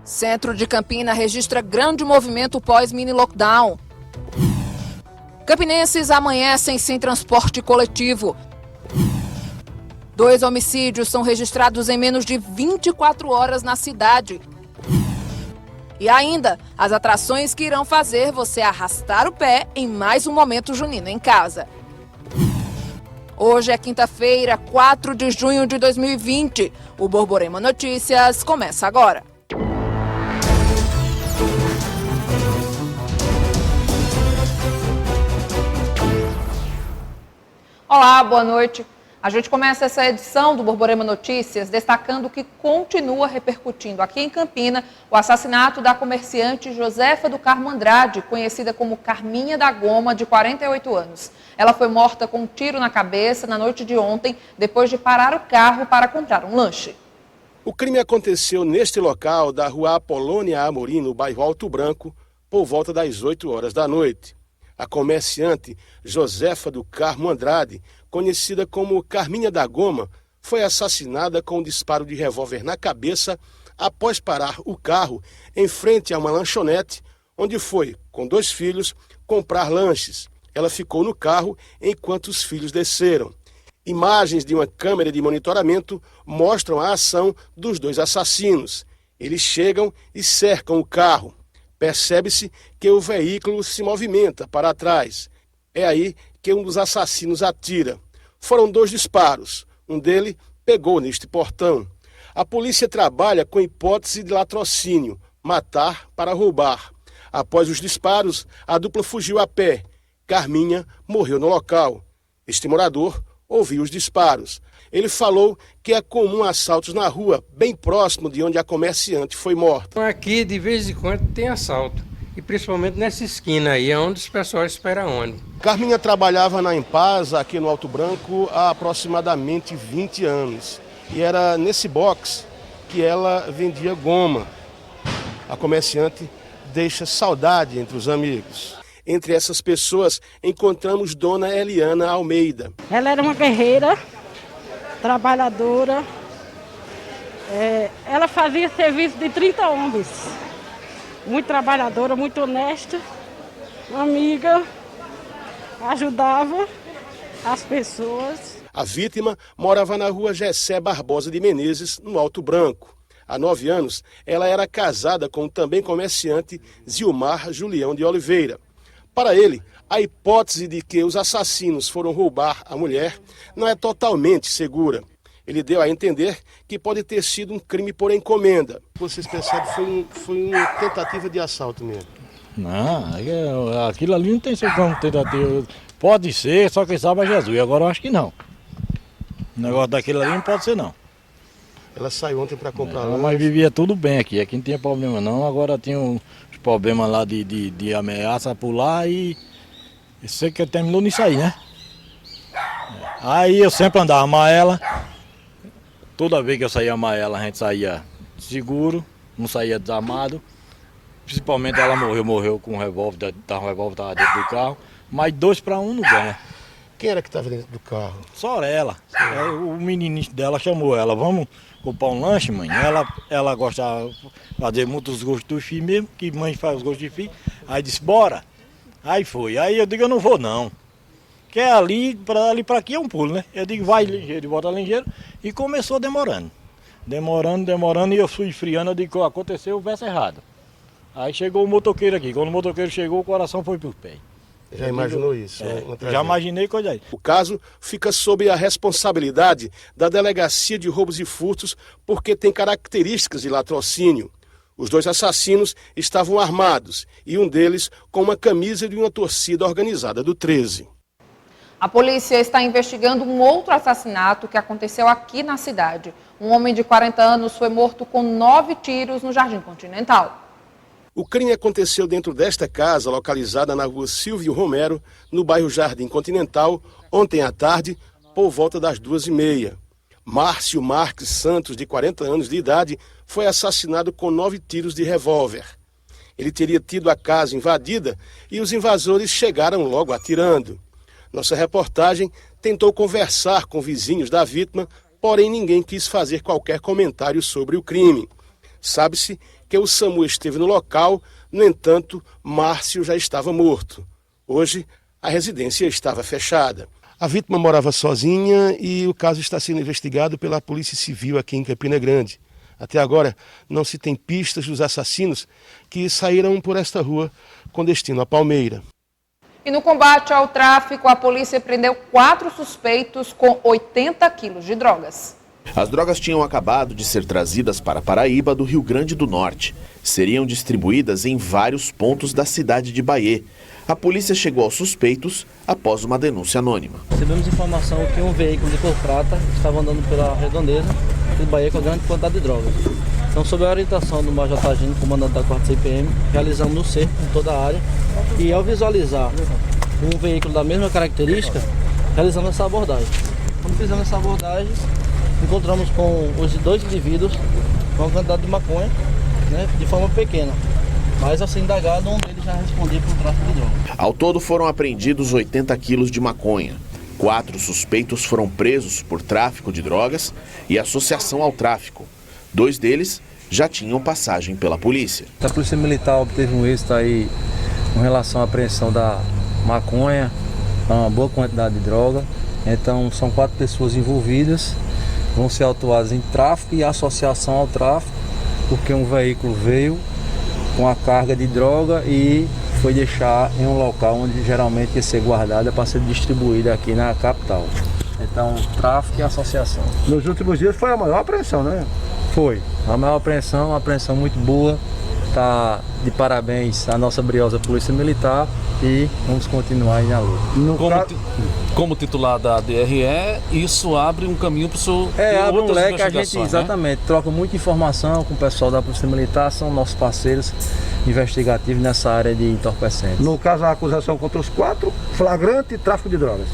Centro de Campina registra grande movimento pós-mini-lockdown. Campinenses amanhecem sem transporte coletivo. 2 homicídios são registrados em menos de 24 horas na cidade. E ainda, as atrações que irão fazer você arrastar o pé em mais um momento junino em casa. Hoje é quinta-feira, 4 de junho de 2020. O Borborema Notícias começa agora. Olá, boa noite. A gente começa essa edição do Borborema Notícias destacando que continua repercutindo aqui em Campina o assassinato da comerciante Josefa do Carmo Andrade, conhecida como Carminha da Goma, de 48 anos. Ela foi morta com um tiro na cabeça na noite de ontem, depois de parar o carro para comprar um lanche. O crime aconteceu neste local da rua Apolônia Amorim, no bairro Alto Branco, por volta das 8 horas da noite. A comerciante Josefa do Carmo Andrade, conhecida como Carminha da Goma, foi assassinada com um disparo de revólver na cabeça após parar o carro em frente a uma lanchonete, onde foi, com 2 filhos, comprar lanches. Ela ficou no carro enquanto os filhos desceram. Imagens de uma câmera de monitoramento mostram a ação dos 2 assassinos. Eles chegam e cercam o carro. Percebe-se que o veículo se movimenta para trás. É aí que um dos assassinos atira. Foram 2 disparos. Um deles pegou neste portão. A polícia trabalha com hipótese de latrocínio, matar para roubar. Após os disparos, a dupla fugiu a pé. Carminha morreu no local. Este morador ouviu os disparos. Ele falou que é comum assaltos na rua, bem próximo de onde a comerciante foi morta. Aqui, de vez em quando, tem assalto. E principalmente nessa esquina aí, é onde os pessoal esperam ônibus. Carminha trabalhava na Empasa, aqui no Alto Branco, há aproximadamente 20 anos. E era nesse box que ela vendia goma. A comerciante deixa saudade entre os amigos. Entre essas pessoas, encontramos Dona Eliana Almeida. Ela era uma guerreira, trabalhadora. Ela fazia serviço de 30 homens. Muito trabalhadora, muito honesta, amiga, ajudava as pessoas. A vítima morava na rua Gessé Barbosa de Menezes, no Alto Branco. Há 9 anos, ela era casada com o também comerciante Zilmar Julião de Oliveira. Para ele, a hipótese de que os assassinos foram roubar a mulher não é totalmente segura. Ele deu a entender que pode ter sido um crime por encomenda. Vocês percebem que foi uma tentativa de assalto mesmo? Não, aquilo ali não tem sido como tentativa. Pode ser, só quem sabe é Jesus. Agora eu acho que não. O negócio daquilo ali não pode ser, não. Ela saiu ontem para comprar lanche. Mas vivia tudo bem aqui não tinha problema não. Agora tinha uns problemas lá de ameaça por lá e sei que terminou nisso aí, né? Aí eu sempre andava amarela. Toda vez que eu saía amarela, a gente saía seguro, não saía desarmado. Principalmente ela morreu com um revólver, o revólver estava dentro do carro. Mas 2 para 1 não ganha. Quem era que estava dentro do carro? Só ela. O menininho dela chamou ela, vamos comprar um lanche, mãe? Ela gostava de fazer muitos gostos do filho mesmo, que mãe faz os gostos de filho. Aí disse, bora. Aí foi. Aí eu digo, eu não vou não. Que é ali para aqui é um pulo, né? Eu digo, vai ligeiro, volta ligeiro. E começou demorando. Demorando, e eu fui esfriando, eu digo, aconteceu o verso errado. Aí chegou o motoqueiro aqui. Quando o motoqueiro chegou, o coração foi pro pé. Já imaginou isso? Já imaginei coisa aí. O caso fica sob a responsabilidade da Delegacia de Roubos e Furtos porque tem características de latrocínio. Os 2 assassinos estavam armados e um deles com uma camisa de uma torcida organizada do 13. A polícia está investigando um outro assassinato que aconteceu aqui na cidade. Um homem de 40 anos foi morto com 9 tiros no Jardim Continental. O crime aconteceu dentro desta casa, localizada na rua Silvio Romero, no bairro Jardim Continental, ontem à tarde, por volta das 2h30. Márcio Marques Santos, de 40 anos de idade, foi assassinado com 9 tiros de revólver. Ele teria tido a casa invadida e os invasores chegaram logo atirando. Nossa reportagem tentou conversar com vizinhos da vítima, porém ninguém quis fazer qualquer comentário sobre o crime. Sabe-se que o SAMU esteve no local. No entanto, Márcio já estava morto. Hoje, a residência estava fechada. A vítima morava sozinha e o caso está sendo investigado pela Polícia Civil aqui em Campina Grande. Até agora, não se tem pistas dos assassinos que saíram por esta rua com destino a Palmeira. E no combate ao tráfico, a polícia prendeu 4 suspeitos com 80 quilos de drogas. As drogas tinham acabado de ser trazidas para Paraíba do Rio Grande do Norte. Seriam distribuídas em vários pontos da cidade de Bahia. A polícia chegou aos suspeitos após uma denúncia anônima. Recebemos informação que um veículo de cor prata estava andando pela redondeza de Bahia com grande quantidade de drogas. Então, sob a orientação do Major Tagino, comandante da 4ª CPM, realizamos no cerco em toda a área e, ao visualizar um veículo da mesma característica, realizamos essa abordagem. Quando fizemos essa abordagem, encontramos com os 2 indivíduos com uma quantidade de maconha, de forma pequena. Mas, ao ser indagado, um deles já respondia por tráfico de drogas. Ao todo foram apreendidos 80 quilos de maconha. 4 suspeitos foram presos por tráfico de drogas e associação ao tráfico. 2 deles já tinham passagem pela polícia. A Polícia Militar obteve um êxito aí com relação à apreensão da maconha, uma boa quantidade de droga. Então, são 4 pessoas envolvidas, vão ser autuadas em tráfico e associação ao tráfico, porque um veículo veio com a carga de droga e foi deixar em um local onde geralmente ia ser guardada para ser distribuída aqui na capital. Então, tráfico e associação. Nos últimos dias foi a maior apreensão, né? Foi. A maior apreensão, uma apreensão muito boa. Tá de parabéns à nossa briosa Polícia Militar e vamos continuar aí na luta. Como titular da DRE, isso abre um caminho para o senhor abre um leque, a gente exatamente troca muita informação com o pessoal da Polícia Militar, são nossos parceiros investigativos nessa área de entorpecentes. No caso, a acusação contra os 4, flagrante tráfico de drogas.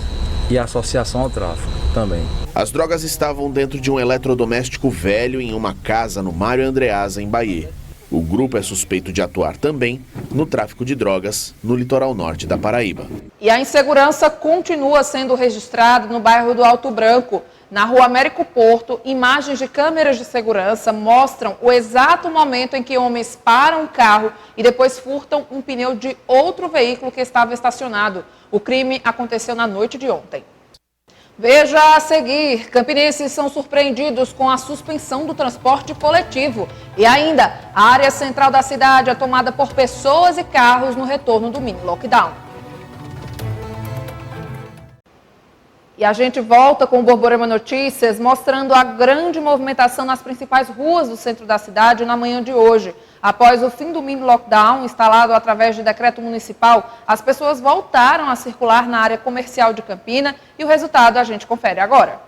E associação ao tráfico também. As drogas estavam dentro de um eletrodoméstico velho em uma casa no Mário Andreasa, em Bahia. O grupo é suspeito de atuar também no tráfico de drogas no litoral norte da Paraíba. E a insegurança continua sendo registrada no bairro do Alto Branco. Na rua Américo Porto, imagens de câmeras de segurança mostram o exato momento em que homens param um carro e depois furtam um pneu de outro veículo que estava estacionado. O crime aconteceu na noite de ontem. Veja a seguir, campinenses são surpreendidos com a suspensão do transporte coletivo. E ainda, a área central da cidade é tomada por pessoas e carros no retorno do mini lockdown. E a gente volta com o Borborema Notícias, mostrando a grande movimentação nas principais ruas do centro da cidade na manhã de hoje. Após o fim do mini lockdown, instalado através de decreto municipal, as pessoas voltaram a circular na área comercial de Campina e o resultado a gente confere agora.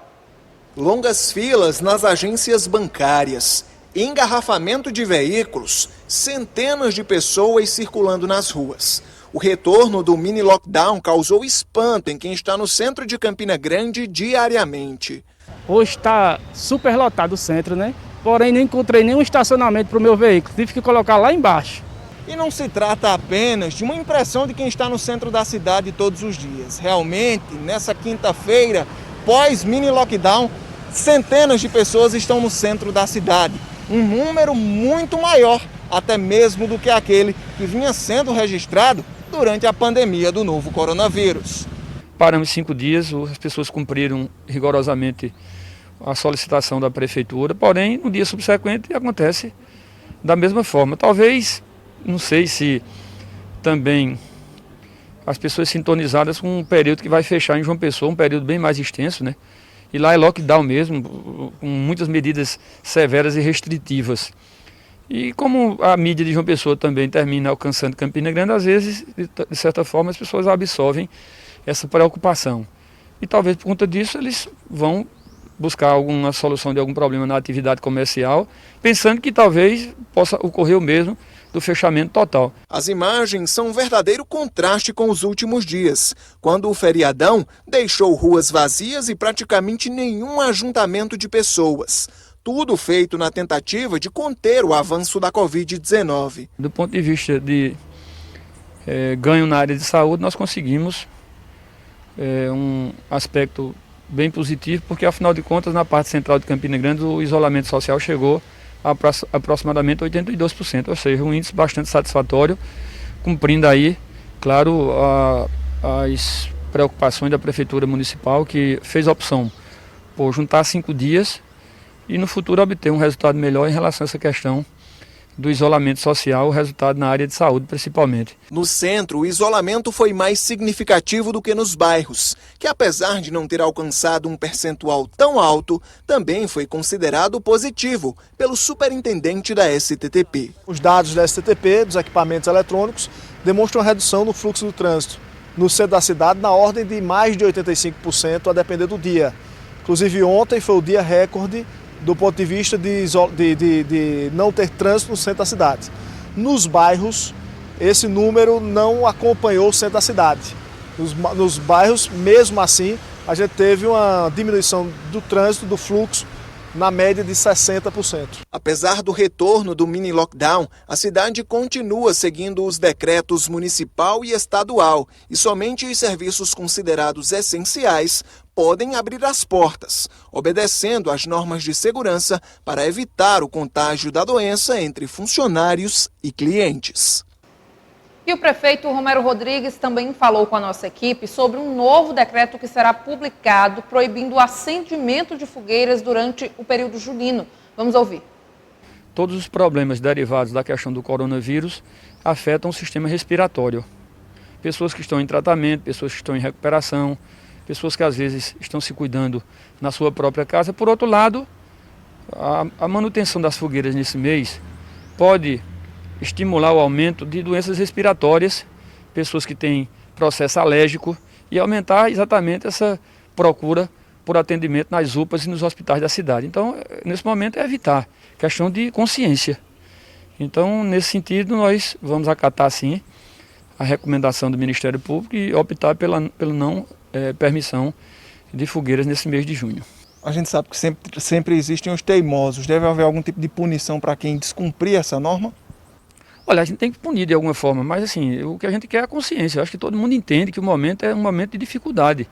Longas filas nas agências bancárias, engarrafamento de veículos, centenas de pessoas circulando nas ruas. O retorno do mini lockdown causou espanto em quem está no centro de Campina Grande diariamente. Hoje está super lotado o centro, né? Porém, não encontrei nenhum estacionamento para o meu veículo, tive que colocar lá embaixo. E não se trata apenas de uma impressão de quem está no centro da cidade todos os dias. Realmente, nessa quinta-feira, pós-mini lockdown, centenas de pessoas estão no centro da cidade. Um número muito maior, até mesmo do que aquele que vinha sendo registrado durante a pandemia do novo coronavírus. Paramos 5 dias, as pessoas cumpriram rigorosamente a solicitação da prefeitura, porém, no dia subsequente acontece da mesma forma. Talvez, não sei se também as pessoas sintonizadas com um período que vai fechar em João Pessoa, um período bem mais extenso, né? E lá é lockdown mesmo, com muitas medidas severas e restritivas. E como a mídia de João Pessoa também termina alcançando Campina Grande, às vezes, de certa forma, as pessoas absorvem essa preocupação. E talvez por conta disso eles vão buscar alguma solução de algum problema na atividade comercial, pensando que talvez possa ocorrer o mesmo do fechamento total. As imagens são um verdadeiro contraste com os últimos dias, quando o feriadão deixou ruas vazias e praticamente nenhum ajuntamento de pessoas. Tudo feito na tentativa de conter o avanço da Covid-19. Do ponto de vista de ganho na área de saúde, nós conseguimos um aspecto bem positivo, porque afinal de contas, na parte central de Campina Grande, o isolamento social chegou aproximadamente 82%, ou seja, um índice bastante satisfatório, cumprindo aí, claro, as preocupações da Prefeitura Municipal, que fez a opção por juntar 5 dias e no futuro obter um resultado melhor em relação a essa questão do isolamento social, o resultado na área de saúde principalmente. No centro, o isolamento foi mais significativo do que nos bairros, que apesar de não ter alcançado um percentual tão alto, também foi considerado positivo pelo superintendente da STTP. Os dados da STTP, dos equipamentos eletrônicos, demonstram redução no fluxo do trânsito no centro da cidade na ordem de mais de 85%, a depender do dia. Inclusive ontem foi o dia recorde do ponto de vista de não ter trânsito no centro da cidade. Nos bairros, esse número não acompanhou o centro da cidade. Nos bairros, mesmo assim, a gente teve uma diminuição do trânsito, do fluxo, na média de 60%. Apesar do retorno do mini lockdown, a cidade continua seguindo os decretos municipal e estadual e somente os serviços considerados essenciais podem abrir as portas, obedecendo às normas de segurança para evitar o contágio da doença entre funcionários e clientes. E o prefeito Romero Rodrigues também falou com a nossa equipe sobre um novo decreto que será publicado proibindo o acendimento de fogueiras durante o período junino. Vamos ouvir. Todos os problemas derivados da questão do coronavírus afetam o sistema respiratório. Pessoas que estão em tratamento, pessoas que estão em recuperação, pessoas que às vezes estão se cuidando na sua própria casa. Por outro lado, a manutenção das fogueiras nesse mês pode estimular o aumento de doenças respiratórias, pessoas que têm processo alérgico e aumentar exatamente essa procura por atendimento nas UPAs e nos hospitais da cidade. Então, nesse momento é evitar, questão de consciência. Então, nesse sentido, nós vamos acatar sim a recomendação do Ministério Público e optar pela não permissão de fogueiras nesse mês de junho. A gente sabe que sempre existem os teimosos. Deve haver algum tipo de punição para quem descumprir essa norma? Olha, a gente tem que punir de alguma forma, mas assim, o que a gente quer é a consciência. Eu acho que todo mundo entende que o momento é um momento de dificuldade.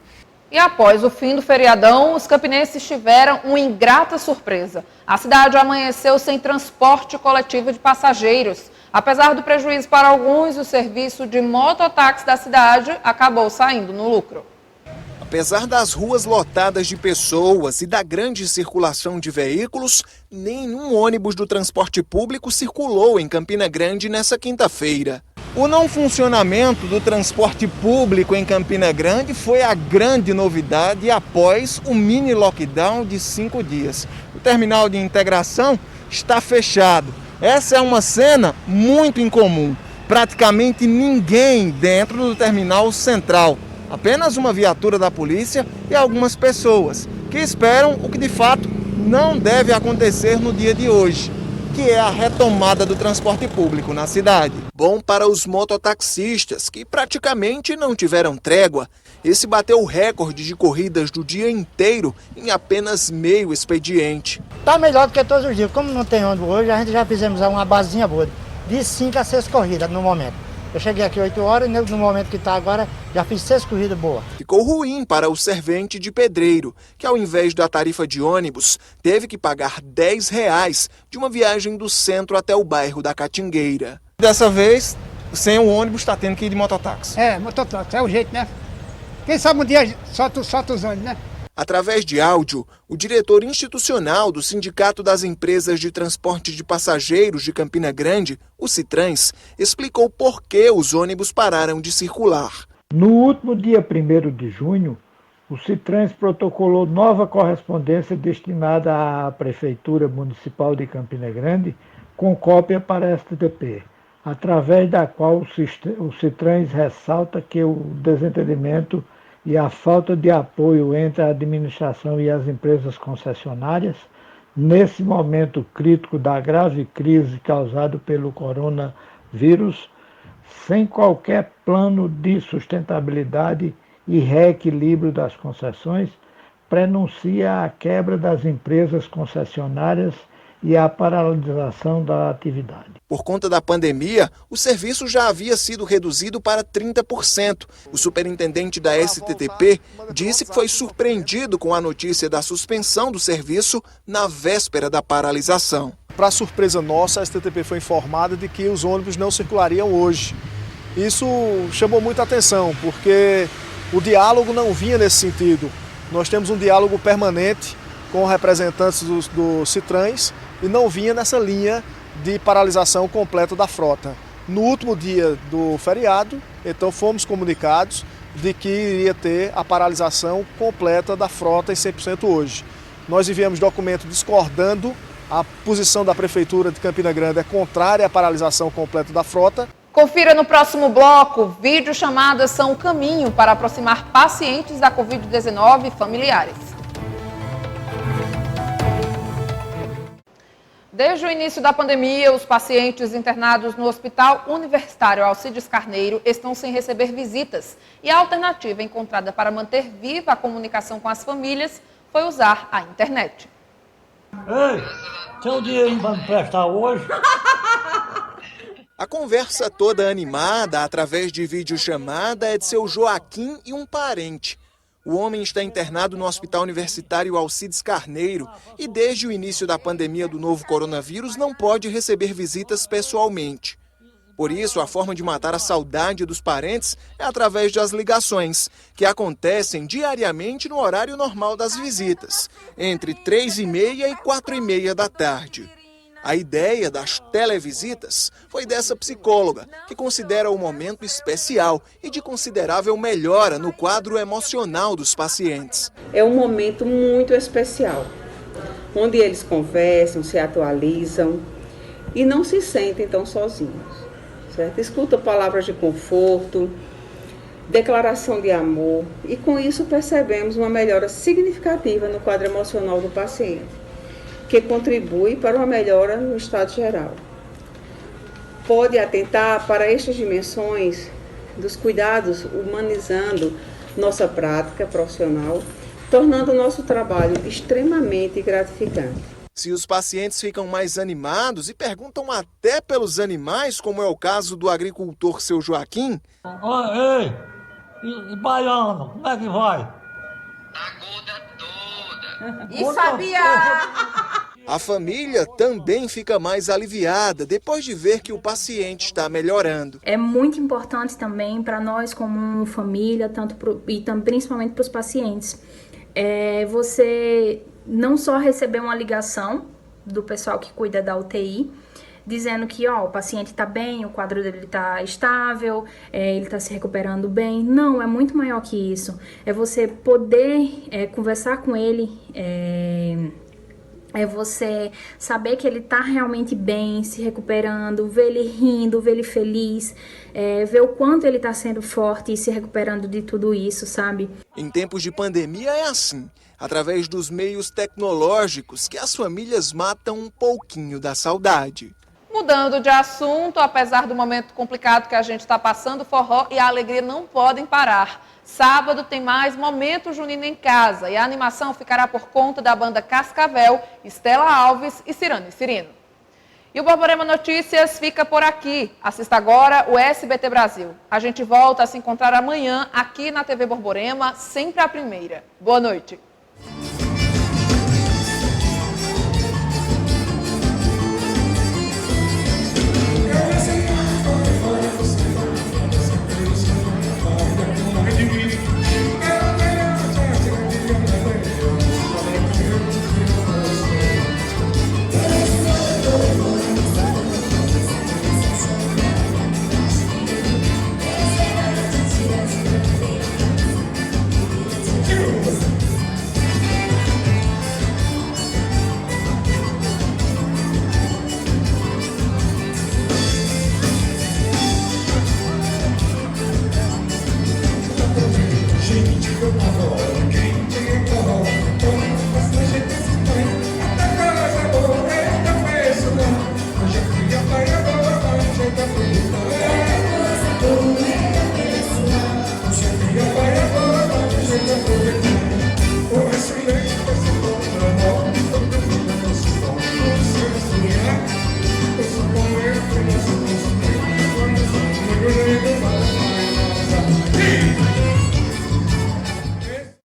E após o fim do feriadão, os campinenses tiveram uma ingrata surpresa. A cidade amanheceu sem transporte coletivo de passageiros. Apesar do prejuízo para alguns, o serviço de mototáxi da cidade acabou saindo no lucro. Apesar das ruas lotadas de pessoas e da grande circulação de veículos, nenhum ônibus do transporte público circulou em Campina Grande nessa quinta-feira. O não funcionamento do transporte público em Campina Grande foi a grande novidade após o mini lockdown de 5 dias. O terminal de integração está fechado. Essa é uma cena muito incomum. Praticamente ninguém dentro do terminal central. Apenas uma viatura da polícia e algumas pessoas que esperam o que de fato não deve acontecer no dia de hoje, que é a retomada do transporte público na cidade. Bom para os mototaxistas, que praticamente não tiveram trégua. Esse bateu o recorde de corridas do dia inteiro em apenas meio expediente. Está melhor do que todos os dias. Como não tem ônibus hoje, a gente já fizemos uma basezinha boa, de 5 a 6 corridas no momento. Eu cheguei aqui 8 horas e no momento que está agora já fiz 6 corridas boas. Ficou ruim para o servente de pedreiro, que ao invés da tarifa de ônibus, teve que pagar R$10 de uma viagem do centro até o bairro da Catingueira. Dessa vez, sem o ônibus, está tendo que ir de mototáxi. Mototáxi, é o jeito, né? Quem sabe um dia solta os ônibus, né? Através de áudio, o diretor institucional do Sindicato das Empresas de Transporte de Passageiros de Campina Grande, o Citrans, explicou por que os ônibus pararam de circular. No último dia 1º de junho, o Citrans protocolou nova correspondência destinada à Prefeitura Municipal de Campina Grande, com cópia para a STTP, através da qual o Citrans ressalta que o desentendimento e a falta de apoio entre a administração e as empresas concessionárias, nesse momento crítico da grave crise causada pelo coronavírus, sem qualquer plano de sustentabilidade e reequilíbrio das concessões, prenuncia a quebra das empresas concessionárias e a paralisação da atividade. Por conta da pandemia, o serviço já havia sido reduzido para 30%. O superintendente da STTP disse que foi surpreendido com a notícia da suspensão do serviço na véspera da paralisação. para surpresa nossa, a STTP foi informada de que os ônibus não circulariam hoje. Isso chamou muita atenção, porque o diálogo não vinha nesse sentido. Nós temos um diálogo permanente com representantes do Citrans e não vinha nessa linha de paralisação completa da frota. No último dia do feriado, então fomos comunicados de que iria ter a paralisação completa da frota em 100% hoje. Nós enviamos documento discordando, a posição da Prefeitura de Campina Grande é contrária à paralisação completa da frota. Confira no próximo bloco. Videochamadas são o caminho para aproximar pacientes da Covid-19 e familiares. Desde o início da pandemia, os pacientes internados no Hospital Universitário Alcides Carneiro estão sem receber visitas. E a alternativa encontrada para manter viva a comunicação com as famílias foi usar a internet. Ei, tem um dinheirinho para me prestar hoje? A conversa toda animada, através de videochamada, é de seu Joaquim e um parente. O homem está internado no Hospital Universitário Alcides Carneiro e desde o início da pandemia do novo coronavírus não pode receber visitas pessoalmente. Por isso, a forma de matar a saudade dos parentes é através das ligações, que acontecem diariamente no horário normal das visitas, entre 3h30 e 4h30 da tarde. A ideia das televisitas foi dessa psicóloga, que considera o momento especial e de considerável melhora no quadro emocional dos pacientes. É um momento muito especial, onde eles conversam, se atualizam e não se sentem tão sozinhos, certo? Escutam palavras de conforto, declaração de amor e com isso percebemos uma melhora significativa no quadro emocional do paciente, que contribui para uma melhora no estado geral. Pode atentar para estas dimensões dos cuidados, humanizando nossa prática profissional, tornando o nosso trabalho extremamente gratificante. Se os pacientes ficam mais animados e perguntam até pelos animais, como é o caso do agricultor seu Joaquim... Ei, e baiano, como é que vai? E sabia! A família também fica mais aliviada depois de ver que o paciente está melhorando. É muito importante também para nós como família, principalmente para os pacientes, você não só receber uma ligação do pessoal que cuida da UTI, dizendo que o paciente está bem, o quadro dele está estável, ele está se recuperando bem. Não, é muito maior que isso. É você poder conversar com ele, é você saber que ele está realmente bem, se recuperando, ver ele rindo, ver ele feliz, ver o quanto ele está sendo forte e se recuperando de tudo isso, sabe? Em tempos de pandemia é assim, através dos meios tecnológicos que as famílias matam um pouquinho da saudade. Mudando de assunto, apesar do momento complicado que a gente está passando, o forró e a alegria não podem parar. Sábado tem mais Momento Junino em Casa e a animação ficará por conta da banda Cascavel, Estela Alves e Cirano e Cirino. E o Borborema Notícias fica por aqui. Assista agora o SBT Brasil. A gente volta a se encontrar amanhã aqui na TV Borborema, sempre a primeira. Boa noite.